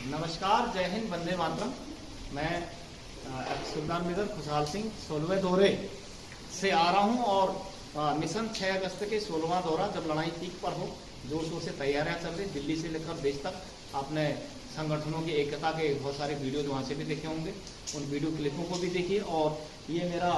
नमस्कार, जय हिंद, वंदे मातरम। मैं सुल्तान मिदर खुशहाल सिंह 16वें दौरे से आ रहा हूं और मिशन 6 अगस्त के 16वां दौरा, जब लड़ाई पीक पर हो, जोर शोर से तैयारियां चल रही, दिल्ली से लेकर देश तक। आपने संगठनों की एकता के बहुत सारे वीडियो वहाँ से भी देखे होंगे, उन वीडियो क्लिपों को भी देखिए। और ये मेरा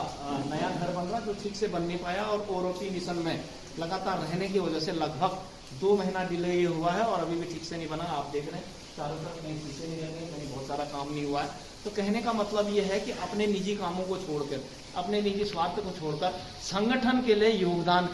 नया घर बन रहा जो ठीक से बन नहीं पाया, और ओरोपी मिशन में लगातार रहने की वजह से लगभग 2 महीना डिले ये हुआ है और अभी भी ठीक से नहीं बना। आप देख रहे हैं चारों तरफ कहीं शीशे नहीं लगे, कहीं बहुत सारा काम नहीं हुआ है। तो कहने का मतलब ये है कि अपने निजी कामों को छोड़कर, अपने निजी स्वार्थ को छोड़कर संगठन के लिए योगदान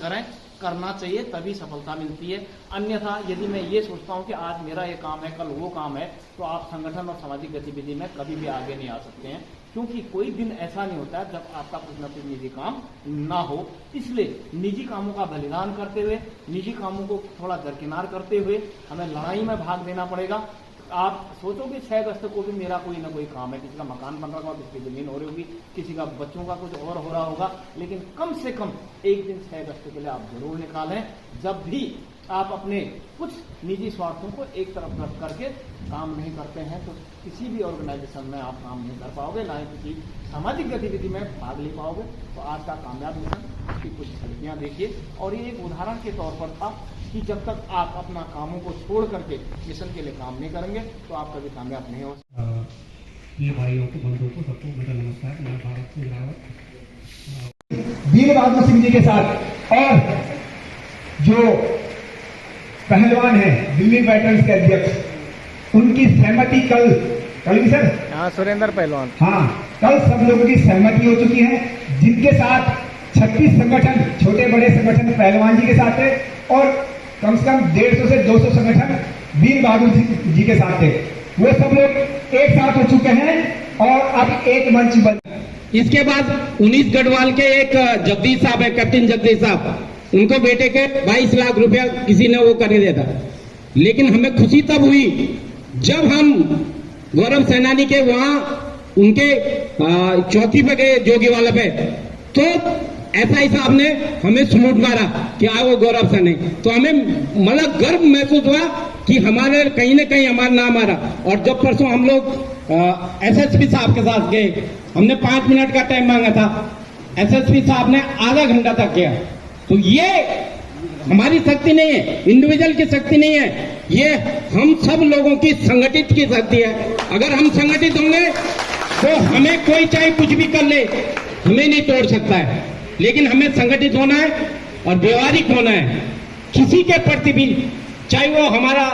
करना चाहिए, तभी सफलता मिलती है। अन्यथा यदि मैं ये सोचता हूँ कि आज मेरा ये काम है, कल वो काम है, तो आप संगठन और सामाजिक गतिविधि में कभी भी आगे नहीं आ सकते हैं, क्योंकि कोई दिन ऐसा नहीं होता है जब आपका कुछ न कुछ निजी काम ना हो। इसलिए निजी कामों का बलिदान करते हुए, निजी कामों को थोड़ा दरकिनार करते हुए हमें लड़ाई में भाग देना पड़ेगा। आप सोचो कि 6 अगस्त को भी मेरा कोई ना कोई काम है, किसी का मकान बन रहा होगा, किसी की जमीन हो रही होगी, किसी का बच्चों का कुछ और हो रहा होगा, लेकिन कम से कम एक दिन 6 अगस्त के लिए आप जरूर निकालें। जब भी आप अपने कुछ निजी स्वार्थों को एक तरफ रख करके काम नहीं करते हैं, तो किसी भी ऑर्गेनाइजेशन में आप काम नहीं कर पाओगे, ना ही किसी सामाजिक गतिविधि में भाग ले पाओगे। तो आज का कामयाब मिशन, उसकी कुछ झलकियां देखिए। और ये एक उदाहरण के तौर पर था कि जब तक आप अपना कामों को छोड़ करके मिशन के लिए काम नहीं करेंगे, तो आप कभी कामयाब नहीं हो। ये भाइयों को, बंधुओं को, सबको मेरा नमस्कार। मैं भारत सिंह रावत, वीर बहादुर सिंह जी के साथ, और जो पहलवान है दिल्ली वेटरन्स के अध्यक्ष, उनकी सहमति कल भी सर, हाँ, सुरेंद्र पहलवान, हाँ, कल सब लोगों की सहमति हो चुकी है, जिनके साथ 36 संगठन, छोटे बड़े संगठन पहलवान जी के साथ है, और कम से कम 150 से 200 संगठन वीर बहादुर जी के साथ थे। वो सब लोग एक साथ हो चुके हैं और अब एक मंच बन। इसके बाद 19 गढ़वाल के एक जगदीश साहब है, कैप्टन जगदीश साहब, उनको बेटे के 22 लाख रुपया किसी ने वो करने दिया था। लेकिन हमें खुशी तब हुई जब हम गौरव सेनानी के वहां उनके चौकी पे गए, जोगीवाला पे, तो एसआई साहब ने हमें सलूट मारा कि आओ गौरव सेनानी। तो हमें मतलब गर्व महसूस हुआ कि हमारे कहीं न कहीं हमारा नाम आ रहा। और जब परसों हम लोग एसएसपी साहब के साथ गए, हमने 5 मिनट का टाइम मांगा था, एसएसपी साहब ने आधा घंटा तक किया। तो ये हमारी शक्ति नहीं है, इंडिविजुअल की शक्ति नहीं है, ये हम सब लोगों की संगठित की शक्ति है। अगर हम संगठित होंगे तो हमें कोई चाहे कुछ भी कर ले, हमें नहीं तोड़ सकता है। लेकिन हमें संगठित होना है और व्यवहारिक होना है, किसी के प्रति भी, चाहे वो हमारा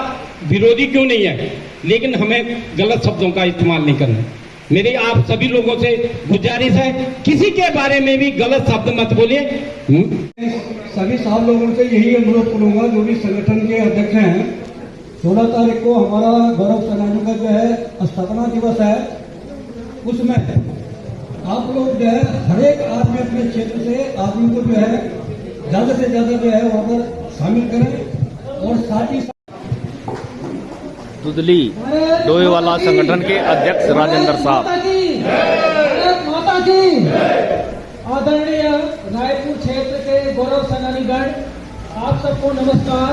विरोधी क्यों नहीं है, लेकिन हमें गलत शब्दों का इस्तेमाल नहीं करना है। मेरी आप सभी लोगों से गुजारिश है, किसी के बारे में भी गलत शब्द मत बोलिए। सभी साहब लोगों से यही अनुरोध करूंगा, जो भी संगठन के अध्यक्ष हैं, 16 तारीख को हमारा गौरव सेनानी का जो है स्थापना दिवस है, उसमें आप लोग जो है हर एक आदमी अपने क्षेत्र से आदमी को जो है ज्यादा से ज्यादा जो है वहां पर शामिल करें। और साथ ही दुदली डोईवाला संगठन के अध्यक्ष राजेंद्र साहब, माता की आदरणीय रायपुर क्षेत्र के गौरव सेनानीगण, आप सबको नमस्कार।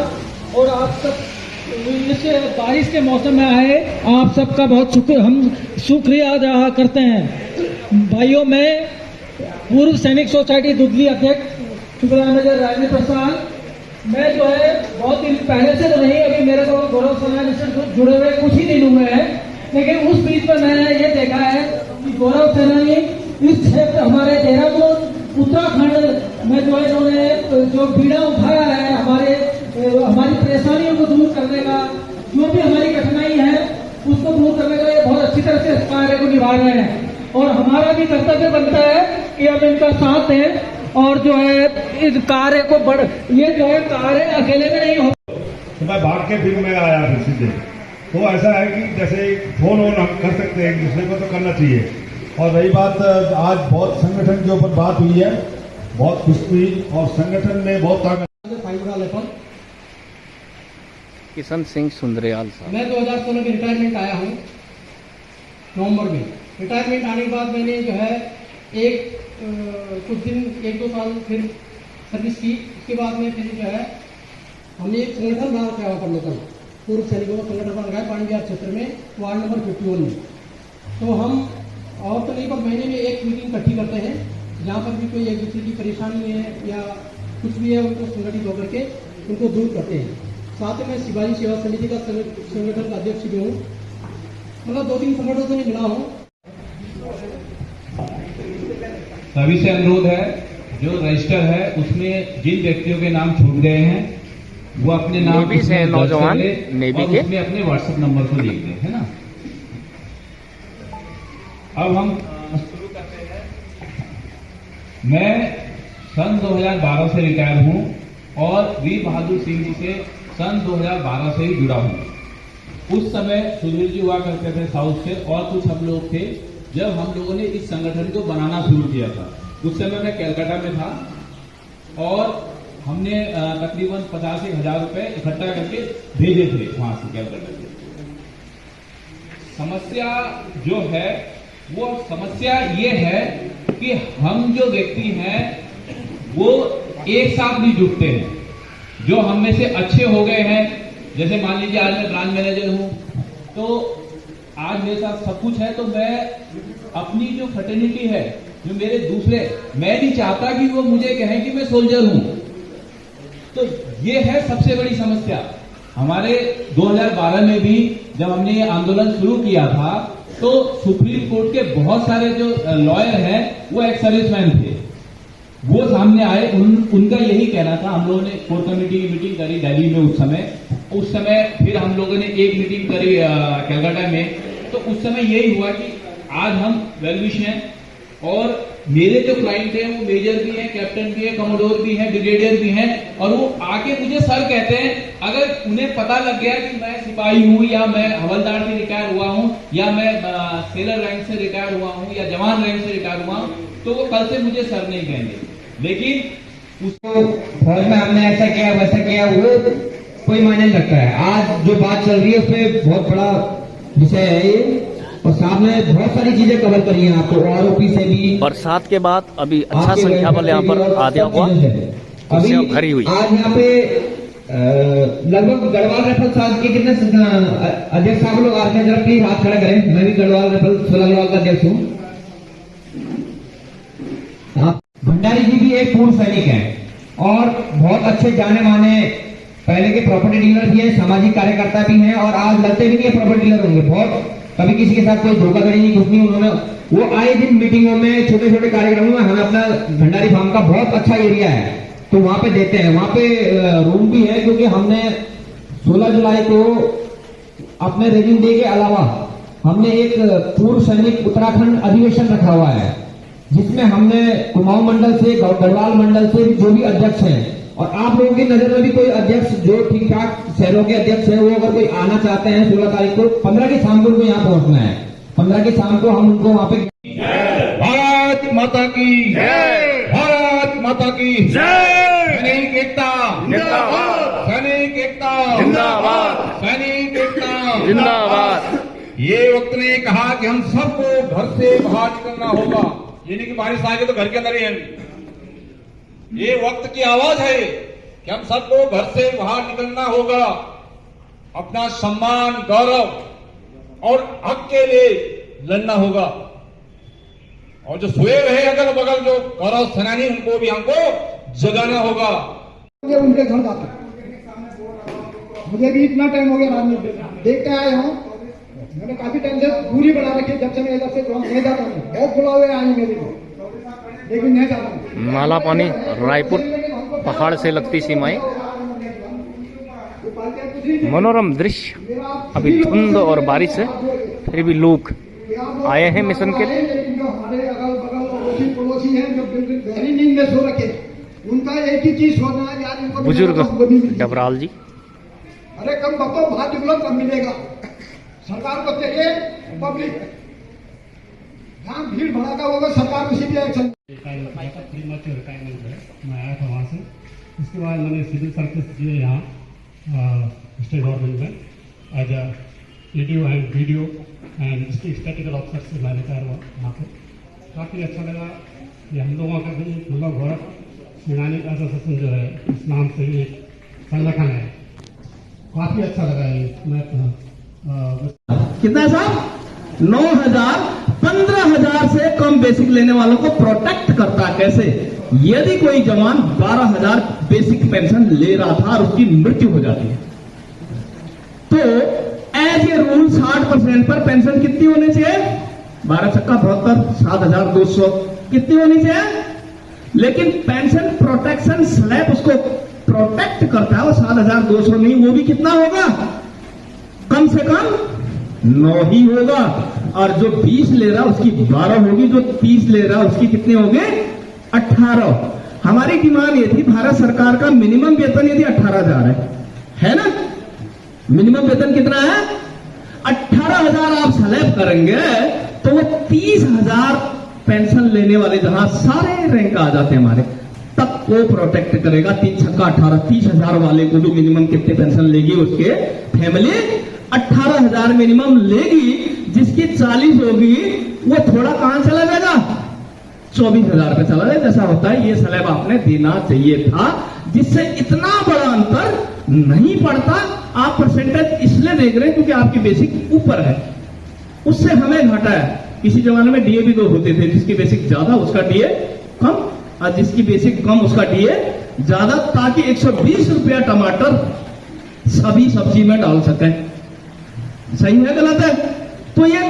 और आप सब इस बारिश के मौसम में आए, आप सबका बहुत हम शुक्रिया अदा करते हैं। भाइयों, मैं पूर्व सैनिक सोसाइटी दुदली अध्यक्ष शुक्लानगर राजेंद्र प्रसाद, मैं जो है बहुत दिन पहले से तो नहीं, अभी मेरे को गौरव सेनानी से जुड़े हुए कुछ ही दिन हुए हैं, लेकिन उस बीच में मैंने ये देखा है कि गौरव सेनानी इस क्षेत्र हमारे देहरादून उत्तराखंड में जो है इन्होंने जो बीड़ा उठाया है, हमारी परेशानियों को दूर करने का, जो भी हमारी कठिनाई है उसको दूर करने का ये बहुत अच्छी तरह से इस कार्य को निभा रहे हैं। और हमारा भी कर्तव्य बनता है कि हम इनका साथ दें और जो है इस कार्य को ये जो है कार्य अकेले में नहीं हो। तो मैं भाग के फिर मैं आया फिर सीधे। तो ऐसा है कि जैसे फोन वोन हम कर सकते हैं, एक दूसरे को तो करना चाहिए। और रही बात, आज बहुत संगठन के ऊपर बात हुई है, बहुत खुशी हुई, और संगठन में बहुत ताकत। किशन सिंह सुंदरियाल साहब, मैं 2016 में रिटायरमेंट आया हूँ नवंबर में। रिटायरमेंट आने के बाद मैंने जो है कुछ दिन 1-2 साल फिर सर्विस की। उसके बाद में फिर जो है हमने एक संगठन बना था वहाँ पर लोकल, पूर्व सैनिकों का संगठन बन रहा है पानी बिहार क्षेत्र में, वार्ड नंबर 51 में। तो हम और तो नहीं पर महीने में एक मीटिंग इकट्ठी करते हैं, जहाँ पर भी कोई एक दूसरे की परेशानी है या कुछ भी है उनको संगठित होकर के उनको दूर करते हैं। साथ ही मैं शिवाजी सेवा समिति का संगठन का अध्यक्ष भी हूँ, मतलब 2-3 संगठनों से मिला हूँ। सभी से अनुरोध है, जो रजिस्टर है उसमें जिन व्यक्तियों के नाम छूट गए हैं वो अपने नाम नेवी से नौजवान नेवी के उसमें अपने व्हाट्सएप नंबर को लिख दें, है ना। अब हम शुरू करते हैं। मैं सन 2012 से रिटायर हूं और वीर बहादुर सिंह जी से सन 2012 से ही जुड़ा हूं। उस समय सुधीर जी हुआ करते थे साउथ से, और कुछ हम लोग थे जब हम लोगों ने इस संगठन को बनाना शुरू किया था। उस समय मैं कलकत्ता में था और हमने तकरीबन 85,000 रुपए इकट्ठा करके भेजे थे वहां से कलकत्ता से। समस्या जो है वो समस्या ये है कि हम जो व्यक्ति हैं वो एक साथ नहीं जुटते हैं। जो हम में से अच्छे हो गए हैं, जैसे मान लीजिए आज मैं ब्रांच मैनेजर हूं, तो आज मेरे साथ सब कुछ है, तो मैं अपनी जो फ्रेटर्निटी है, जो मेरे दूसरे, मैं नहीं चाहता कि वो मुझे कहें कि मैं सोल्जर हूं। तो ये है सबसे बड़ी समस्या। हमारे 2012 में भी जब हमने ये आंदोलन शुरू किया था तो सुप्रीम कोर्ट के बहुत सारे जो लॉयर हैं वो एक्स सर्विसमैन थे, वो सामने आए। उनका यही कहना था। हम लोगों ने कोर कमेटी की मीटिंग करी दिल्ली में उस समय फिर हम लोगों ने एक मीटिंग करी कलकत्ता में। तो उस समय यही हुआ कि आज हम वेलविश हैं और मेरे जो क्लाइंट हैं वो मेजर भी हैं, कैप्टन भी हैं, कमोडोर भी हैं, ब्रिगेडियर भी हैं, और वो आके मुझे सर कहते हैं। अगर उन्हें पता लग गया कि मैं सिपाही हूं या मैं हवलदार से रिटायर हुआ हूं या मैं सेलर रैंक से रिटायर हुआ हूं या जवान रैंक से रिटायर हुआ हूं, तो वो कल से मुझे सर नहीं कहेंगे। लेकिन उसको फौज में हमने ऐसा किया वैसा किया, वो कोई मायने नहीं रखता है। आज जो बात चल रही है उसमें बहुत बड़ा विषय है ये, और साहब ने बहुत सारी चीजें कवर करी हैं आपको, आरोपी से भी। बरसात के बाद अभी अच्छा संख्या बल यहाँ पर आ गया हुआ, अभी भरी हुई। आज यहाँ पे लगभग गढ़वाल राइफल साहब के कितने अध्यक्ष साहब लोग आते हैं, जरा प्लीज हाथ खड़ा करें। मैं भी गढ़वाल राइफल 16 गढ़वाल का अध्यक्ष हूँ। भंडारी जी भी एक पूर्व सैनिक है और बहुत अच्छे जाने माने पहले के प्रॉपर्टी डीलर भी हैं, सामाजिक कार्यकर्ता भी हैं, और आज लगते भी नहीं प्रॉपर्टी डीलर होंगे। बहुत कभी किसी के साथ कोई धोखाधड़ी नहीं, कुछ नहीं। उन्होंने वो आए दिन मीटिंगों में, छोटे छोटे कार्यक्रमों में हमें अपना भंडारी फार्म का बहुत अच्छा एरिया है तो वहां पे देते हैं। वहां पे रूम भी है, क्योंकि हमने 16 जुलाई को अपने रेजिंग डे के अलावा हमने एक पूर्व सैनिक उत्तराखंड अधिवेशन रखा हुआ है, जिसमें हमने कुमाऊं मंडल से, गढ़वाल मंडल से जो भी अध्यक्ष हैं, और आप लोगों की नजर में भी कोई अध्यक्ष जो ठीक ठाक शहरों के अध्यक्ष हैं, वो अगर कोई आना चाहते हैं 16 तारीख को, 15 की शाम को उनको यहाँ पहुंचना है। 15 की शाम को हम उनको वहां पे भारत माता की जय, भारत माता की जय, सैनिक एकता जिंदाबाद, सैनिक एकता जिंदाबाद, सैनिक एकता जिंदाबाद। ये वक्त ने कहा कि हम सबको घर से बाहर निकलना होगा, ये नहीं कि बारिश आएगी तो घर के अंदर ही हैं। ये वक्त की आवाज है कि हम सबको घर से बाहर निकलना होगा, अपना सम्मान, गौरव और हक के लिए लड़ना होगा, और जो सोए रहे अगल बगल जो गौरव सेनानी, उनको भी हमको जगाना होगा। उनके घर जाता, मुझे भी इतना टाइम हो गया राजनीति देखते आए हूँ। मैंने काफी टाइम से दूरी बढ़ा रखी, जब से मैं इधर से नहीं जाता हूँ, बहुत बुलावे आए मेरे को, लेकिन नहीं जाता हूँ। मालापानी रायपुर पहाड़ से लगती सीमाएं, मनोरम दृश्य। अभी धुंध और बारिश है, फिर भी लोग आए हैं मिशन के लिए। जो हमारे अगल बगल पड़ोसी हैं जो गहरी नींद में सो रखे, उनका एक ही चीज सोचना है यार, इनको बुजुर्ग डबराल जी, अरे कम बको बाहर निकलो कब मिलेगा। सरकार को चाहिए पब्लिक, जहाँ भीड़ भड़ाका होगा सरकार उसी पे एक्शन। रिटायरमेंट है, मैं आया था वहाँ से। उसके बाद मैंने सिविल सर्विस दिए यहाँ स्टेट गवर्नमेंट में as a EDO and BDO and statical officer से मैं रिटायर हुआ वहाँ पे। काफ़ी अच्छा लगा कि हम लोगों का भी मतलब गौरव सेनानी एसोसिएशन जो है, इस नाम से एक संगठन है, काफी अच्छा लगा ये मैं कितना है साहब? 9,000 15,000 से कम बेसिक लेने वालों को प्रोटेक्ट करता है। कैसे? यदि कोई जवान 12,000 बेसिक पेंशन ले रहा था और उसकी मृत्यु हो जाती है तो एज ए रूल 60% पर पेंशन कितनी होनी चाहिए? 12 चक्का 72 7,200 कितनी होनी चाहिए? लेकिन पेंशन प्रोटेक्शन स्लैब उसको प्रोटेक्ट करता है, वो 7,200 नहीं, वो भी कितना होगा? कम से कम 9 ही होगा। और जो 20 ले रहा उसकी 12 होगी, जो 30 ले रहा उसकी कितने होंगे? 18। हमारी डिमांड ये थी, भारत सरकार का मिनिमम वेतन यदि 18,000 है ना? मिनिमम वेतन कितना है? 18,000 आप स्लैब करेंगे तो वो 30,000 पेंशन लेने वाले जहां सारे रैंक आ जाते हैं हमारे, तब वो प्रोटेक्ट करेगा। 3 छक्का 18, 30,000 वाले को भी मिनिमम कितने पेंशन लेगी? उसके फैमिली 18,000 मिनिमम लेगी। जिसकी 40 होगी वो थोड़ा कहां चला जाएगा? 24,000 पे चला जाए। जैसा होता है ये स्लैब आपने देना चाहिए था, जिससे इतना बड़ा अंतर नहीं पड़ता। आप परसेंटेज इसलिए देख रहे हैं क्योंकि आपकी बेसिक ऊपर है, उससे हमें घाटा है। किसी जमाने में डीए भी 2 होते थे, जिसकी बेसिक ज्यादा उसका डीए कम, और जिसकी बेसिक कम उसका डीए ज्यादा, ताकि 120 रुपया टमाटर सभी सब्जी में डाल सकें। सही है गलत है? तो ये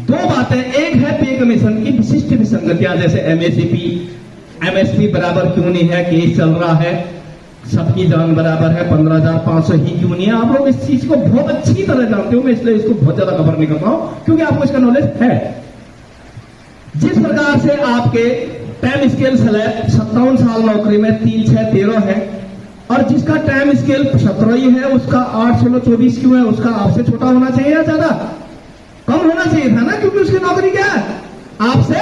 2 बातें, एक है पे कमीशन की विशिष्ट विसंगतियां, जैसे एमएसपी बराबर क्यों नहीं है, केस चल रहा है, सबकी जान बराबर है, 15,500 ही क्यों नहीं है। आप लोग इस चीज को बहुत अच्छी तरह जानते हो, मैं इसलिए इसको बहुत ज्यादा कवर नहीं करता हूं क्योंकि आपको इसका नॉलेज है। जिस प्रकार से आपके टाइम स्केल स्लैब 57 साल नौकरी में 3, 6, 13 है, और जिसका टाइम स्केल 17 ही है उसका 8, 16, 24 क्यों है? उसका आपसे छोटा होना चाहिए या ज्यादा? कम होना चाहिए था ना, क्योंकि उसकी नौकरी क्या है? आपसे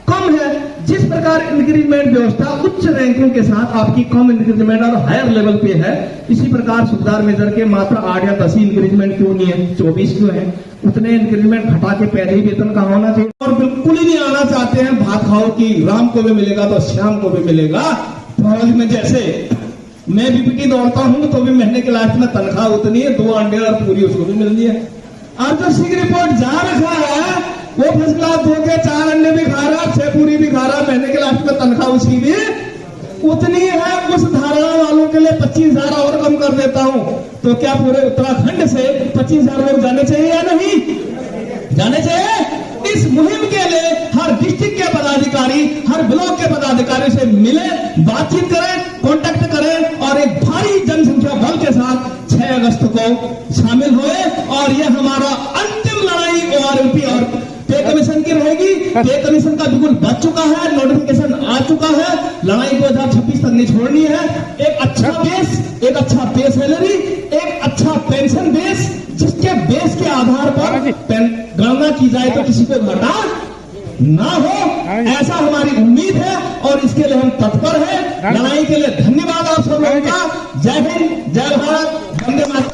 कम है। जिस प्रकार इंक्रीजमेंट व्यवस्था उच्च रैंकों के साथ आपकी कम इंक्रीजमेंट और हायर लेवल पे है, इसी प्रकार सुबेदार मेजर के मात्र 8 या 10 ही इंक्रीजमेंट क्यों नहीं है? 24 क्यों है? उतने इंक्रीजमेंट घटा के पहले ही वेतन कहां होना चाहिए? और बिल्कुल ही नहीं आना चाहते हैं भात खाओ कि राम को भी मिलेगा तो श्याम को भी मिलेगा। फौज में जैसे मैं बीपीटी दौड़ता हूं तो भी महीने के लास्ट में तनख्वाह उतनी है, 2 अंडे और पूरी उसको भी मिलनी है। और जो सिग रिपोर्ट जा रखा है वो फर्स्ट क्लास धोके 4 अंडे भी खा रहा, 6 पूरी भी खा रहा, महीने के लास्ट में तनख्वाह उसकी भी उतनी है। उस धारणा वालों के लिए 25,000 और कम कर देता हूं, तो क्या पूरे उत्तराखंड से 25,000 लोग जाने चाहिए या नहीं जाने चाहिए? इस मुहिम के लिए हर डिस्ट्रिक्ट के पदाधिकारी, हर ब्लॉक के पदाधिकारी से मिले, बातचीत करें, कांटेक्ट करें और एक भारी जनसंख्या बल के साथ 6 अगस्त को शामिल हुए। और यह हमारा अंतिम लड़ाई ओआरएलपी और पे कमीशन की रहेगी। पे कमीशन का बिल्कुल बच चुका है, नोटिफिकेशन आ चुका है, लड़ाई 2026 तक नहीं छोड़नी है। एक अच्छा बेस, एक अच्छा पे सैलरी, एक अच्छा पेंशन बेस, जिसके बेस के आधार पर गणना की जाए तो किसी को घाटा ना हो, ऐसा हमारी उम्मीद है और इसके लिए हम तत्पर हैं। लड़ाई के लिए धन्यवाद आप सब लोगों का। जय हिंद।